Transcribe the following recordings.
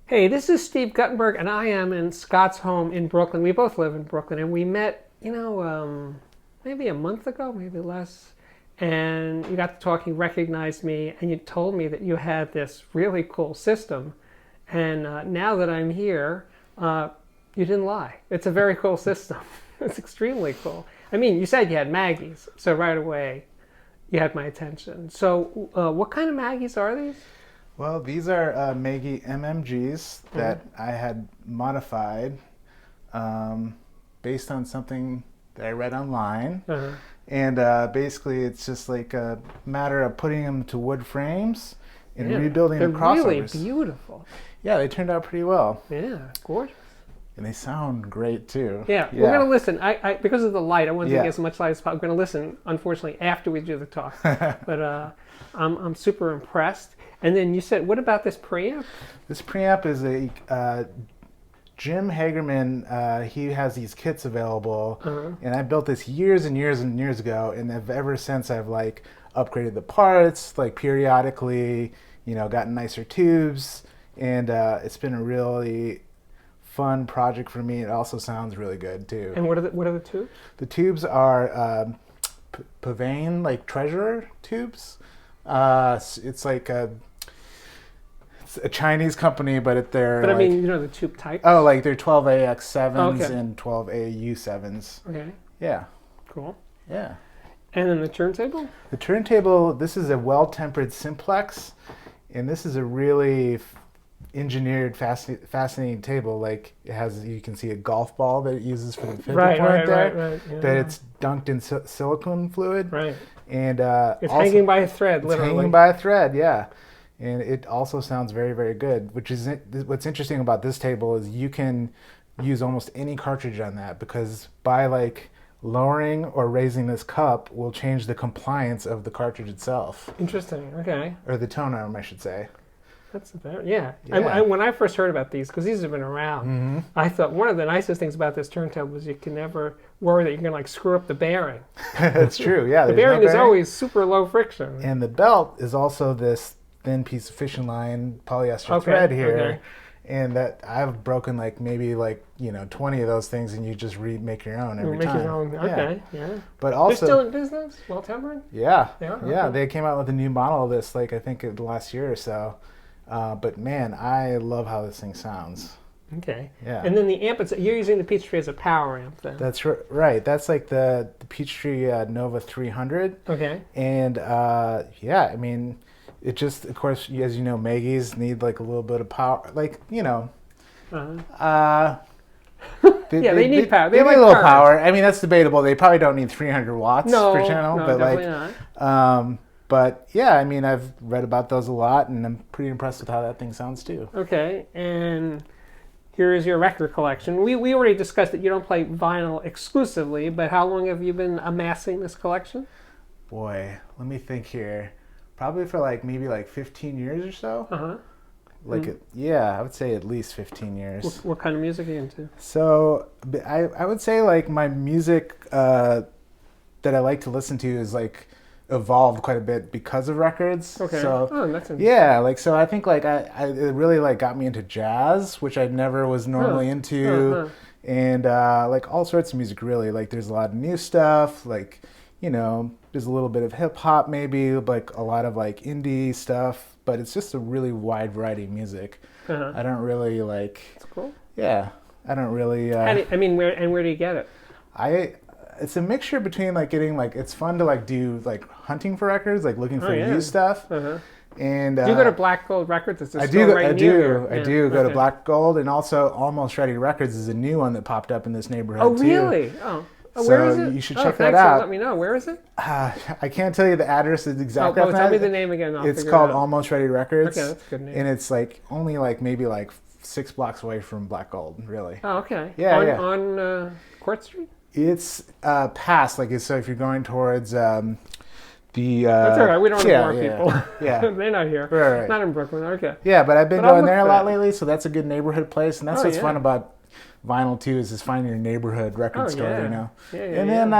Hey, this is Steve Guttenberg, and I am in Scott's home in Brooklyn. We both live in Brooklyn, and we met, maybe a month ago, maybe less. And you got to talk, you recognized me, and you told me that you had this really cool system. And now that I'm here, you didn't lie. It's a very cool system. It's extremely cool. I mean, you said you had Maggies, so right away you had my attention. So, what kind of Maggies are these? Well, these are Maggie MMGs that I had modified based on something that I read online. And basically, it's just like a matter of putting them to wood frames and rebuilding the crossovers. They're really beautiful. Yeah, they turned out pretty well. Yeah, gorgeous. And they sound great too. Yeah, we're going to listen. I because of the light, I wanted to get as much light as possible. I'm going to listen, unfortunately, after we do the talk. But I'm super impressed. And then you said, what about this preamp? This preamp is a Jim Hagerman. He has these kits available, and I built this years and years and years ago. And ever since, I've like upgraded the parts, like periodically, gotten nicer tubes, and it's been a really fun project for me. It also sounds really good too. And what are the tubes? The tubes are Pavane, like treasurer tubes. It's like it's a Chinese company, but they're. But I mean, the tube types. Oh, like they're 12AX7s and 12AU7s. Okay. Yeah. Cool. Yeah. And then the turntable? The turntable. This is a well-tempered simplex, and this is a really engineered, fascinating table. Like it has, you can see a golf ball that it uses for the pivot point there. Right. Yeah. That it's dunked in silicone fluid. Right. And it's also hanging by a thread, literally. It's hanging by a thread, yeah. And it also sounds very, very good. Which is what's interesting about this table is you can use almost any cartridge on that, because by like lowering or raising this cup will change the compliance of the cartridge itself. Interesting. Okay. Or the tone arm, I should say. That's very, yeah. When I first heard about these, because these have been around, I thought one of the nicest things about this turntable was you can never worry that you're going to like screw up the bearing. That's true, yeah. The bearing is always super low friction. And the belt is also this thin piece of fishing line polyester thread here. Okay. And that I've broken like maybe 20 of those things, and you just remake your own every time. Your own. Okay, yeah. But also, they're still in business, well tempered. Yeah, they are. Yeah. Okay. They came out with a new model of this, like I think the last year or so. But man, I love how this thing sounds. Okay. Yeah. And then the amp, you're using the Peachtree as a power amp then. That's right. That's like the Peachtree Nova 300. Okay. And yeah, I mean, it just, of course, as you know, Maggies need like a little bit of power, like they need power. They need like a little power. I mean, that's debatable. They probably don't need 300 watts per channel, no, but definitely not. But yeah, I mean, I've read about those a lot, and I'm pretty impressed with how that thing sounds too. Okay, and here is your record collection. We already discussed that you don't play vinyl exclusively, but how long have you been amassing this collection? Boy, let me think here. Probably for maybe 15 years or so. Yeah, I would say at least 15 years. What kind of music are you into? So I would say my music that I like to listen to is evolved quite a bit because of records. Okay. So that's interesting. yeah, so I think it really got me into jazz, which I never was normally into, and all sorts of music really. There's a lot of new stuff, there's a little bit of hip hop maybe, a lot of indie stuff, but it's just a really wide variety of music. I don't really That's cool. Yeah, I don't really. Where do you get it? It's a mixture between getting it's fun to do hunting for records, looking for new stuff. And do you go to Black Gold Records? It's I do go to Black Gold, and also Almost Ready Records is a new one that popped up in this neighborhood. Oh, really? Too. Oh, so where is it? You should check that out. Let me know. Where is it? I can't tell you the address exactly. Tell me the name again. It's called Almost Ready Records. Okay, that's a good name. And it's only maybe 6 blocks away from Black Gold, really. Oh, okay. Yeah, on Court Street. It's past, so if you're going towards the... That's all right, we don't want more people. Yeah. They're not here. Right. Not in Brooklyn, okay. Yeah, but I've been going there a lot lately, so that's a good neighborhood place, and that's what's fun about vinyl too is just finding a neighborhood record store, yeah. you know. Yeah, And then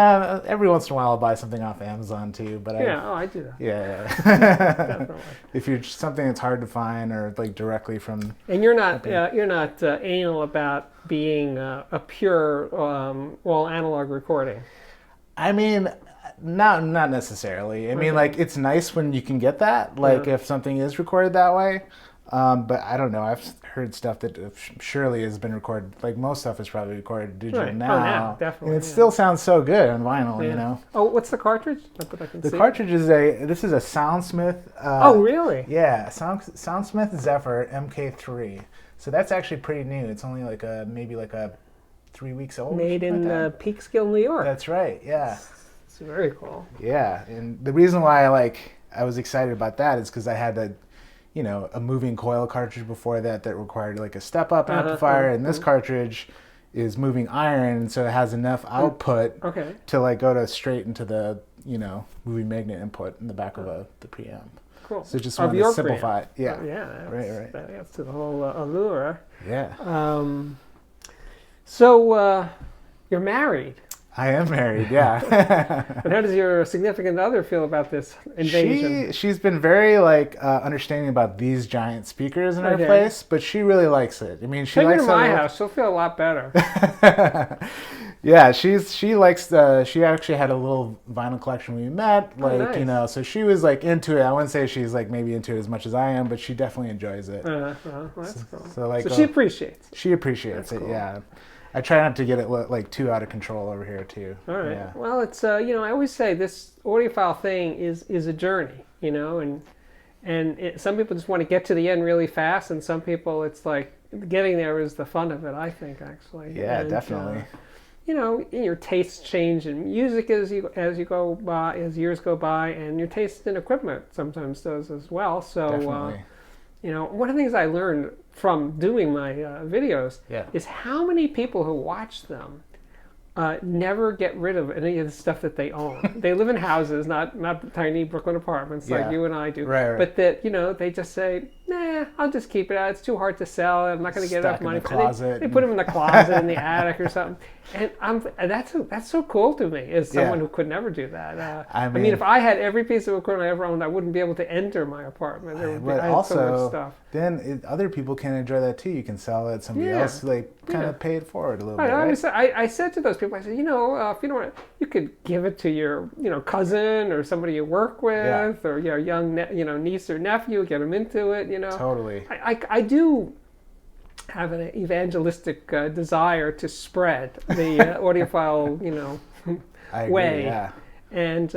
every once in a while I'll buy something off Amazon too. But I do that. Yeah. Definitely. If you're something that's hard to find or like directly from. And you're not anal about being a pure all analog recording. I mean, not necessarily. I mean, like it's nice when you can get that. Like if something is recorded that way. But I don't know. I've heard stuff that surely has been recorded. Like most stuff is probably recorded digital now. Oh, now, definitely. And it still sounds so good on vinyl, you know. Oh, what's the cartridge? Not that I can The see. cartridge is this is a Soundsmith. Oh, really? Yeah, Soundsmith Zephyr MK3. So that's actually pretty new. It's only like maybe 3 weeks old. Made in Peekskill, New York. That's right. Yeah. It's very cool. Yeah, and the reason why I was excited about that is because I had a moving coil cartridge before that required like a step-up amplifier, and this cartridge is moving iron, and so it has enough output to like go straight into the moving magnet input in the back of the preamp. Cool. So just wanted to simplify it. Yeah. Right. That adds to the whole allure. Yeah. So you're married. I am married, yeah. And how does your significant other feel about this invasion? She's been very understanding about these giant speakers in her place, but she really likes it. I mean, she Take likes her to my house. She'll feel a lot better. Yeah, she likes she actually had a little vinyl collection when we met, nice. So she was like into it. I wouldn't say she's like maybe into it as much as I am, but she definitely enjoys it. Well, that's cool. So she appreciates it. She appreciates it, cool. Yeah. I try not to get it like too out of control over here too. All right. Yeah. Well, it's I always say this audiophile thing is a journey, and some people just want to get to the end really fast, and some people it's like getting there is the fun of it. I think actually. Yeah, definitely. Your tastes change in music as you go by, as years go by, and your taste in equipment sometimes does as well. So. Definitely. One of the things I learned from doing my videos is how many people who watch them never get rid of any of the stuff that they own. They live in houses, not tiny Brooklyn apartments like you and I do. Right. But that they just say, nah, I'll just keep it out. It's too hard to sell. I'm not going to get enough money. They put them in the closet in the attic or something. And that's so cool to me as someone who could never do that. I mean, if I had every piece of equipment I ever owned, I wouldn't be able to enter my apartment. I had so much stuff. Then other people can enjoy that too. You can sell it. Somebody else kind of pay it forward a little bit. Right? I said to those people, I said, if you don't want, you could give it to your cousin or somebody you work with or your young niece or nephew, get them into it. Totally. I do have an evangelistic desire to spread the audiophile, way. Yeah. And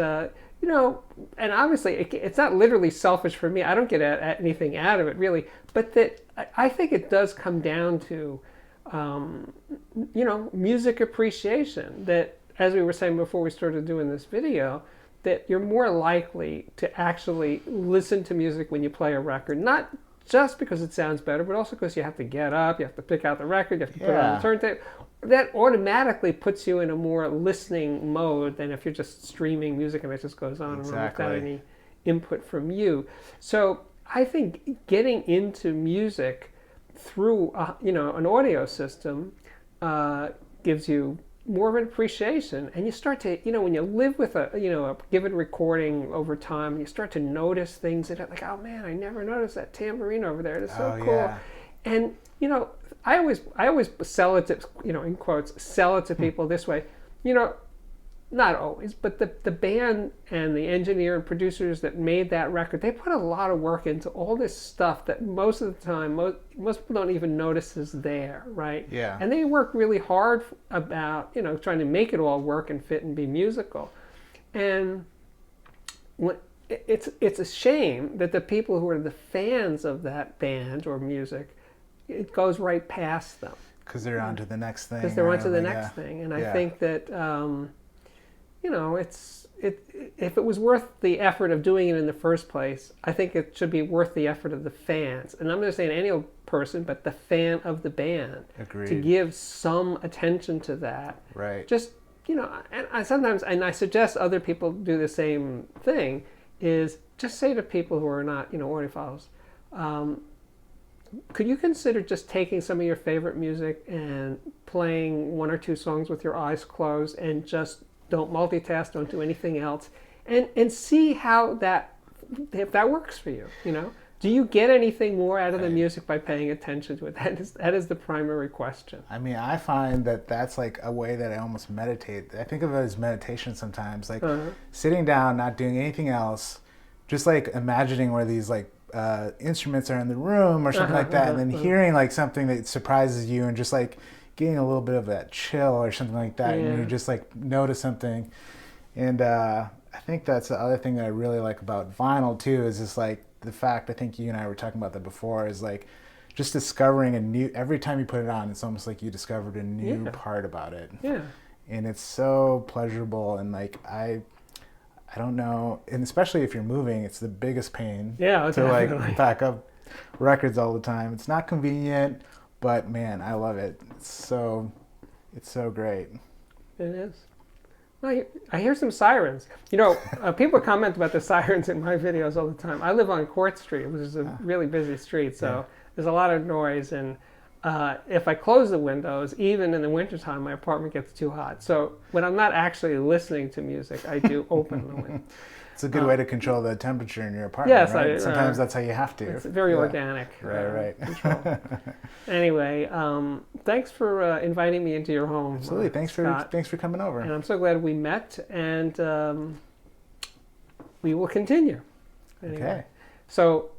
and obviously it's not literally selfish for me. I don't get anything out of it really, but that I think it does come down to, music appreciation. That, as we were saying before we started doing this video, that you're more likely to actually listen to music when you play a record, not just because it sounds better, but also because you have to get up, you have to pick out the record, you have to put it on the turntable. That automatically puts you in a more listening mode than if you're just streaming music and it just goes on and on without any input from you. So I think getting into music through an audio system gives you more of an appreciation, and you start to when you live with a given recording over time, you start to notice things that are like, oh man, I never noticed that tambourine over there. It's so cool. And I always sell it to in quotes, sell it to people this way. Not always, but the band and the engineer and producers that made that record, they put a lot of work into all this stuff that most of the time most people don't even notice is there, right? Yeah. And they work really hard about trying to make it all work and fit and be musical. And it's a shame that the people who are the fans of that band or music, it goes right past them. Because they're on to the next thing. Because they're on to the next thing. And I think that if it was worth the effort of doing it in the first place, I think it should be worth the effort of the fans. And I'm not saying any old person, but the fan of the band. Agreed. To give some attention to that. Right. Just, and I suggest other people do the same thing, is just say to people who are not, audiophiles, Could you consider just taking some of your favorite music and playing one or two songs with your eyes closed and just don't multitask, don't do anything else, and see how that, if that works for you, you know? Do you get anything more out of the music by paying attention to it? That is the primary question. I mean, I find that that's like a way that I almost meditate. I think of it as meditation sometimes, like sitting down, not doing anything else, just like imagining where these like instruments are in the room or something like that, and then hearing like something that surprises you and just like getting a little bit of that chill or something like that, and you just like notice something. And I think that's the other thing that I really like about vinyl too, is just like the fact, I think you and I were talking about that before, is like just discovering a new, every time you put it on, it's almost like you discovered a new part about it. Yeah. And it's so pleasurable, and like I don't know, and especially if you're moving, it's the biggest pain to like pack up records all the time. It's not convenient, but man, I love it. It's so great. It is. Well, I hear some sirens. You know, people comment about the sirens in my videos all the time. I live on Court Street, which is a really busy street, so there's a lot of noise. And if I close the windows, even in the wintertime, my apartment gets too hot. So when I'm not actually listening to music, I do open the window. It's a good way to control the temperature in your apartment, yes, right? Sometimes that's how you have to. It's very organic. Right. Control. Anyway, thanks for inviting me into your home. Absolutely. Thanks for coming over. And I'm so glad we met, and we will continue. Anyway. Okay. So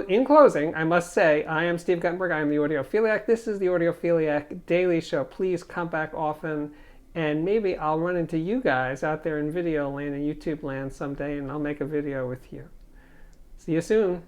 in closing, I must say, I am Steve Guttenberg. I am the Audiophiliac. This is the Audiophiliac Daily Show. Please come back often. And maybe I'll run into you guys out there in video land and YouTube land someday, and I'll make a video with you. See you soon.